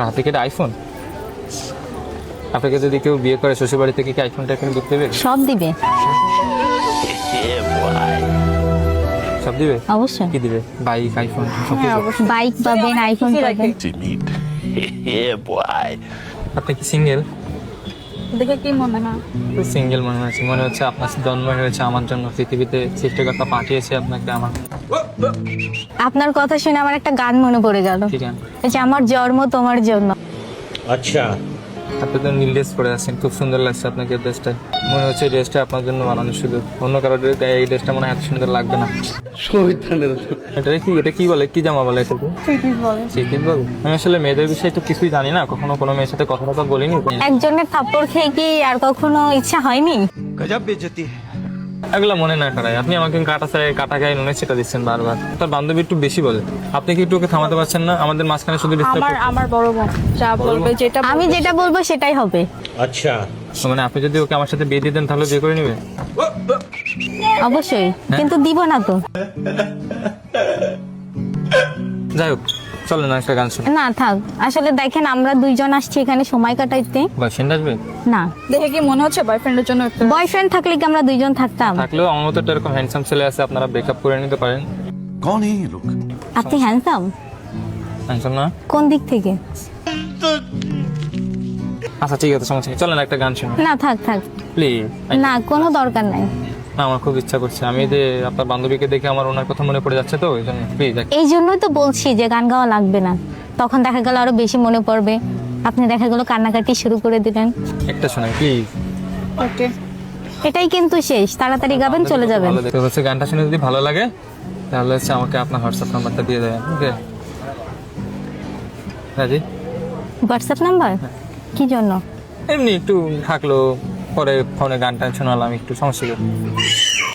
হাতে কি এটা আইফোন? আপনাকে যদি কেউ বিয়ে করে শ্বশুর বাড়ি থেকে কি আইফোনটা এখানে ঢুকতে দেবে? সব দিবে, সব দিবে? অবশ্যই। কি দিবে? বাইক, আইফোন সব হ্যাঁ, কিছু? অবশ্যই। বাইক পাবেন, আইফোন পাবেন। আপনি কি সিঙ্গেল? দেখে কি মনে হয়? সিঙ্গেল মনে হচ্ছে আপনার জন্ম হয়েছে আমার জন্য, পৃথিবীতে সৃষ্টিকর্তা পাঠিয়েছে আপনাকে আমার। আপনার কথা শুনে আমার একটা গান মনে পড়ে গেল, ঠিক আছে, এই যে আমার জন্ম তোমার জন্য। अच्छा আপনি তো নীল ড্রেস পরে আছেন, খুব সুন্দর লাগছে আপনাকে ড্রেসটা। মনে হচ্ছে এই ড্রেসটা আপনার জন্য বানানো শুধু, অন্য কারো গায়ে এই ড্রেসটা মনে হয় এত সুন্দর লাগবে না। এটা কি বলে, কি জামা বলে এটাকে? সিকিস বলে। আমি আসলে মেয়েদের বিষয়ে তো কিছুই জানি না, কখনো কোনো মেয়ের সাথে কথা কথা বলিনি। একজনের থাপ্পড় খেয়ে কি আর কখনো ইচ্ছা হয়নি? गजब बेइज्जती है। এগুলো মনে না করায় আপনি আমাকে কাটা গায়ে নুনে সেটা দিচ্ছেন বারবার। তার বান্ধবী একটু বেশি বলে, আপনি কি একটু ওকে থামাতে পারছেন না? আমাদের মাঝখানে শুধু disturb আমার বড় বোন যা বলবে, যেটা আমি যেটা বলবো সেটাই হবে। अच्छा মানে আপনি যদি ওকে আমার সাথে বিয়ে দিয়ে দেন তাহলে বিয়ে করে নিবে? অবশ্যই, কিন্তু দিব না তো। যাই হোক, চলেন না একটা গান শুনি। না থাক, আসলে দেখেন আমরা দুইজন আসছি এখানে সময় কাটাইতে। বয়ফ্রেন্ড আসবে? না, দেখে কি মনে হচ্ছে বয়ফ্রেন্ডের জন্য একটা বয়ফ্রেন্ড থাকলে কি আমরা দুইজন থাকতাম? থাকলেও আমার মতো একটা এরকম হ্যান্ডসাম ছেলে আছে, আপনারা ব্রেকআপ করে নিতে পারেন। कौन है ये लोग? আপনি হ্যান্ডসাম? হ্যান্ডসাম না? কোন দিক থেকে? আচ্ছা ঠিক আছে, সমস্যা নেই, চলেন একটা গান শুনি না থাক থাক, প্লিজ। না কোনো দরকার নাই। আমার খুব ইচ্ছা করছে, আমি যে আপনার বান্ধবীকে দেখে আমার ওনার কথা মনে পড়ে যাচ্ছে, তো ওই জন্য প্লিজ। এই জন্যই তো বলছি যে গান গাওয়া লাগবে না, তখন দেখা গেল আরো বেশি মনে পড়বে, আপনি দেখা গেল কান্নাকাটি শুরু করে দিলেন। একটা শোনাই প্লিজ। ওকে। এটাই কিন্তু শেষ, তাড়াতাড়ি গাবেন চলে যাবেন। তো হচ্ছে গানটা শুনে যদি ভালো লাগে তাহলে হচ্ছে আমাকে আপনার হোয়াটসঅ্যাপ নাম্বারটা দিয়ে দেবেন, ওকে? রাজি? হোয়াটসঅ্যাপ নাম্বার কি জন্য? এমনি একটু থাকলো, পরে ফোনে গান টান শোনালাম একটু, সমস্যা কি?